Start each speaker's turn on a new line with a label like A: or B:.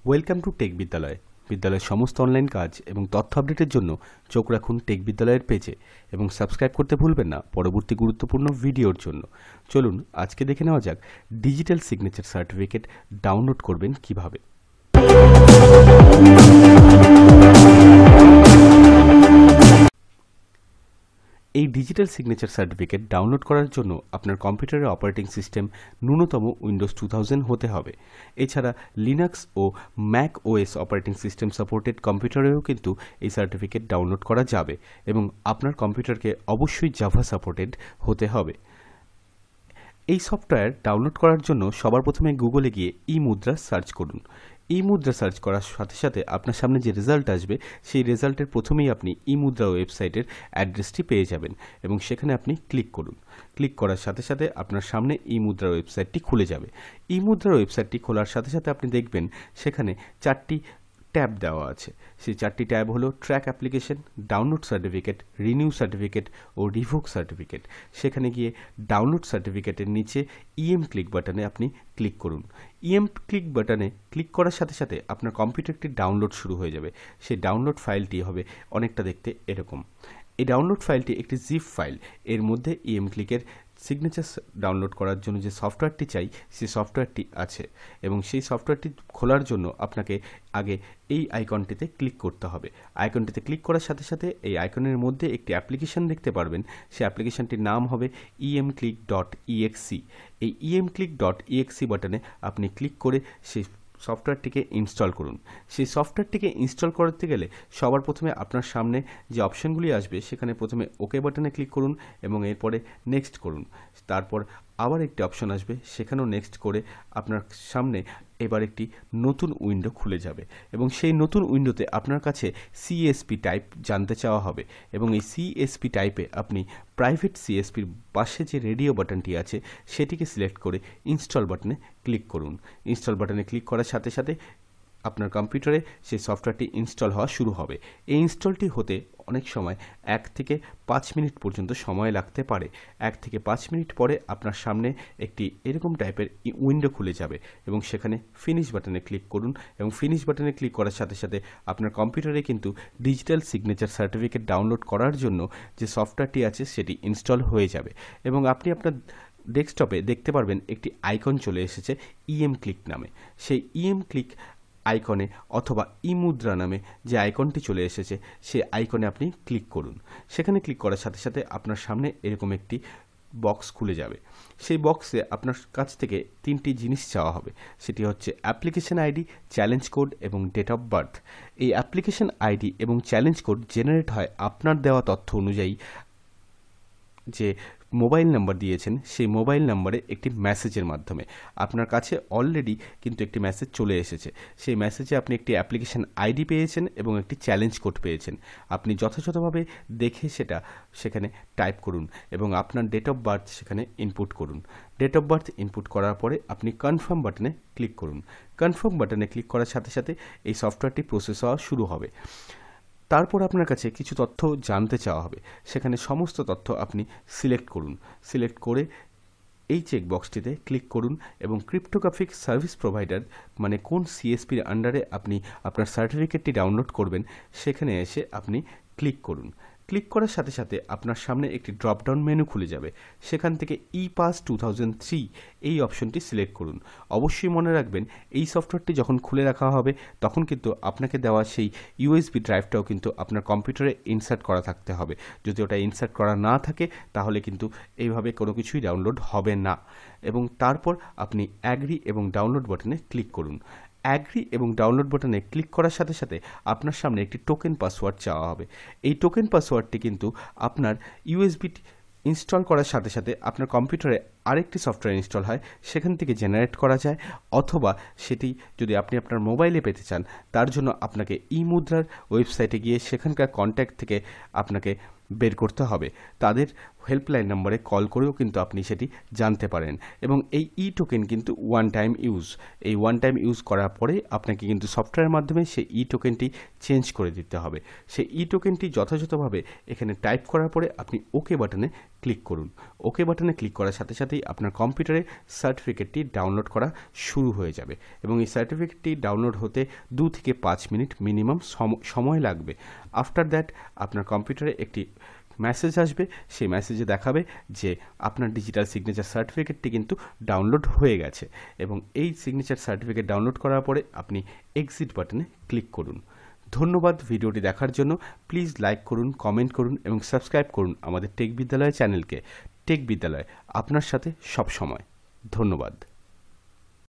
A: Welcome to take বিদ্যালয়। বিদ্যালয়ের সমস্ত অনলাইন কাজ এবং তথ্য আপডেটের জন্য চোখ রাখুন টেক বিদ্যালয়ের পেজে এবং সাবস্ক্রাইব করতে ভুলবেন না পরবর্তী গুরুত্বপূর্ণ ভিডিওর জন্য। চলুন আজকে দেখে নেওয়া যাক ডিজিটাল সিগনেচার সার্টিফিকেট ডাউনলোড করবেন কিভাবে। এই ডিজিটাল সিগনেচার সার্টিফিকেট ডাউনলোড করার জন্য আপনার কম্পিউটারের অপারেটিং সিস্টেম ন্যূনতম উইন্ডোজ 2000 হতে হবে। এছাড়া লিনাক্স ও Mac OS operating system supported কম্পিউটারেও কিন্তু এই সার্টিফিকেট ডাউনলোড করা যাবে এবং আপনার কম্পিউটারকে অবশ্যই জাভা সাপোর্টেড হতে হবে। এই সফটওয়্যার ডাউনলোড করার জন্য সবার প্রথমে গুগলে গিয়ে ই মুদ্রা সার্চ করুন। ই মুদ্রা সার্চ করার সাথে সাথে আপনার সামনে যে রেজাল্ট আসবে সেই রেজাল্টের প্রথমেই আপনি ই মুদ্রা ওয়েবসাইটের অ্যাড্রেসটি পেয়ে যাবেন এবং সেখানে আপনি ক্লিক করুন। ক্লিক করার সাথে সাথে আপনার সামনে ই মুদ্রা ওয়েবসাইটটি খুলে যাবে। ই মুদ্রা ওয়েবসাইটটি খোলার সাথে সাথে আপনি দেখবেন সেখানে 4টি ট্যাব দেওয়া আছে। সেই 4টি ট্যাব হলো track application, download certificate, renew certificate ও রিভোক সার্টিফিকেট। সেখানে গিয়ে ডাউনলোড সার্টিফিকেটের নিচে ইএম ক্লিক বাটনে আপনি ক্লিক করুন। ইএম ক্লিক বাটনে ক্লিক করার সাথে সাথে আপনার কম্পিউটারটি ডাউনলোড শুরু হয়ে যাবে। সেই ডাউনলোড ফাইলটি হবে অনেকটা দেখতে এরকম। এই ডাউনলোড ফাইলটি একটি জিপ ফাইল। এর মধ্যে ইএম ক্লিকের সিগনেচার ডাউনলোড করার জন্য যে সফটওয়্যারটি চাই সেই সফটওয়্যারটি আছে এবং সেই সফটওয়্যারটি খোলার জন্য আপনাকে আগে এই আইকনটিতে ক্লিক করতে হবে। আইকনটিতে ক্লিক করার সাথে সাথে এই আইকনের মধ্যে একটি অ্যাপ্লিকেশন দেখতে পারবেন। সেই অ্যাপ্লিকেশনটির নাম হবে emclick.exe। এই emclick.exe বাটনে আপনি ক্লিক করে সেই সফটওয়্যারটিকে ইনস্টল করুন। সেই সফটওয়্যারটিকে ইনস্টল করতে গেলে সবার প্রথমে আপনার সামনে যে অপশনগুলি আসবে সেখানে প্রথমে ওকে বাটনে ক্লিক করুন এবং এরপরে নেক্সট করুন। তারপর আবার একটি অপশন আসবে, সেখানেও নেক্সট করে আপনার সামনে এবার একটি নতুন উইন্ডো খুলে যাবে এবং সেই নতুন উইন্ডোতে আপনার কাছে সিএসপি টাইপ জানতে চাওয়া হবে এবং এই সিএসপি টাইপে আপনি প্রাইভেট সিএসপির পাশে যে রেডিও বাটনটি আছে সেটিকে সিলেক্ট করে ইনস্টল বাটনে ক্লিক করুন। ইনস্টল বাটনে ক্লিক করার সাথে সাথে আপনার কম্পিউটারে সেই সফটওয়্যারটি ইনস্টল হওয়া শুরু হবে। এই ইনস্টলটি হতে অনেক সময় 1 থেকে 5 মিনিট পর্যন্ত সময় লাগতে পারে। 1 থেকে 5 মিনিট পরে আপনার সামনে একটি এরকম টাইপের উইন্ডো খুলে যাবে এবং সেখানে ফিনিশ বাটনে ক্লিক করুন এবং ফিনিশ বাটনে ক্লিক করার সাথে সাথে আপনার কম্পিউটারে কিন্তু ডিজিটাল সিগনেচার সার্টিফিকেট ডাউনলোড করার জন্য যে সফটওয়্যারটি আছে সেটি ইনস্টল হয়ে যাবে এবং আপনি আপনার ডেস্কটপে দেখতে পারবেন একটি আইকন চলে এসেছে ইএম ক্লিক নামে। সেই ইএম ক্লিক আইকনে অথবা ই মুদ্রা নামে যে আইকনটি চলে এসেছে সেই আইকনে আপনি ক্লিক করুন। সেখানে ক্লিক করার সাথে সাথে আপনার সামনে এরকম একটি বক্স খুলে যাবে। সেই বক্সে আপনার কাছ থেকে 3টি জিনিস চাওয়া হবে। সেটি হচ্ছে অ্যাপ্লিকেশন আইডি, চ্যালেঞ্জ কোড এবং ডেট অফ বার্থ। এই অ্যাপ্লিকেশন আইডি এবং চ্যালেঞ্জ কোড জেনারেট হয় আপনার দেওয়া তথ্য অনুযায়ী। যে মোবাইল নাম্বার দিয়েছেন সেই মোবাইল নাম্বারে একটি মেসেজের মাধ্যমে আপনার কাছে অলরেডি কিন্তু একটি মেসেজ চলে এসেছে। সেই মেসেজে আপনি একটি অ্যাপ্লিকেশন আইডি পেয়েছেন এবং একটি চ্যালেঞ্জ কোড পেয়েছেন। আপনি যথাযথভাবে দেখে সেটা সেখানে টাইপ করুন এবং আপনার ডেট অফ বার্থ সেখানে ইনপুট করুন। ডেট অফ বার্থ ইনপুট করার পরে আপনি কনফার্ম বাটনে ক্লিক করুন। কনফার্ম বাটনে ক্লিক করার সাথে সাথে এই সফটওয়্যারটি প্রসেস হওয়া শুরু হবে। তারপর আপনার কাছে কিছু তথ্য জানতে চাওয়া হবে। সেখানে সমস্ত তথ্য আপনি সিলেক্ট করুন। সিলেক্ট করে এই চেকবক্সটিতে ক্লিক করুন এবং ক্রিপ্টোগ্রাফিক সার্ভিস প্রোভাইডার মানে কোন সিএসপির আন্ডারে আপনি আপনার সার্টিফিকেটটি ডাউনলোড করবেন সেখানে এসে আপনি ক্লিক করুন। ক্লিক করার সাথে সাথে আপনার সামনে একটি ড্রপডাউন মেনু খুলে যাবে। সেখান থেকে ইপাস 2003 এই অপশনটি সিলেক্ট করুন। অবশ্যই মনে রাখবেন এই সফটওয়্যারটি যখন খুলে রাখা হবে তখন কিন্তু আপনাকে দেওয়া সেই ইউএসবি ড্রাইভটাও কিন্তু আপনার কম্পিউটারে ইনসার্ট করা থাকতে হবে। যদি ওটা ইনসার্ট করা না থাকে তাহলে কিন্তু এইভাবে কোনো কিছুই ডাউনলোড হবে না এবং তারপর আপনি অ্যাগ্রি এবং ডাউনলোড বাটনে ক্লিক করুন। অ্যাগ্রি এবং ডাউনলোড বাটনে ক্লিক করার সাথে সাথে আপনার সামনে একটি টোকেন পাসওয়ার্ড চাওয়া হবে। এই টোকেন পাসওয়ার্ডটি কিন্তু আপনার ইউএসবি ইনস্টল করার সাথে সাথে আপনার কম্পিউটারে আরেকটি সফটওয়্যার ইনস্টল হয় সেখান থেকে জেনারেট করা যায়, অথবা সেটি যদি আপনি আপনার মোবাইলে পেতে চান তার জন্য আপনাকে ই মুদ্রার ওয়েবসাইটে গিয়ে সেখানকার কন্ট্যাক্ট থেকে আপনাকে বের করতে হবে। তাদের হেল্পলাইন নম্বরে কল করেও কিন্তু আপনি সেটি জানতে পারেন। এবং এই ই টোকেন কিন্তু ওয়ান টাইম ইউজ, এই ওয়ান টাইম ইউজ করার পরে আপনাকে কিন্তু সফটওয়্যারের মাধ্যমে সেই ই টোকেনটি চেঞ্জ করে দিতে হবে। সেই ই টোকেনটি যথাযথভাবে এখানে টাইপ করার পরে আপনি ওকে বাটনে ক্লিক করুন। ওকে বাটনে ক্লিক করার সাথে সাথেই আপনার কম্পিউটারে সার্টিফিকেটটি ডাউনলোড করা শুরু হয়ে যাবে এবং এই সার্টিফিকেটটি ডাউনলোড হতে 2 থেকে 5 মিনিট মিনিমাম সময় লাগবে। আফটার দ্যাট আপনার কম্পিউটারে একটি মেসেজ আসবে, সেই মেসেজে দেখাবে যে আপনার ডিজিটাল সিগনেচার সার্টিফিকেটটি কিন্তু ডাউনলোড হয়ে গেছে এবং এই সিগনেচার সার্টিফিকেট ডাউনলোড করার পরে আপনি এক্সিট বাটনে ক্লিক করুন। ধন্যবাদ ভিডিওটি দেখার জন্য। প্লিজ লাইক করুন, কমেন্ট করুন এবং সাবস্ক্রাইব করুন আমাদের টেক বিদ্যালয় চ্যানেলকে। টেক বিদ্যালয় আপনার সাথে সব সময়। ধন্যবাদ।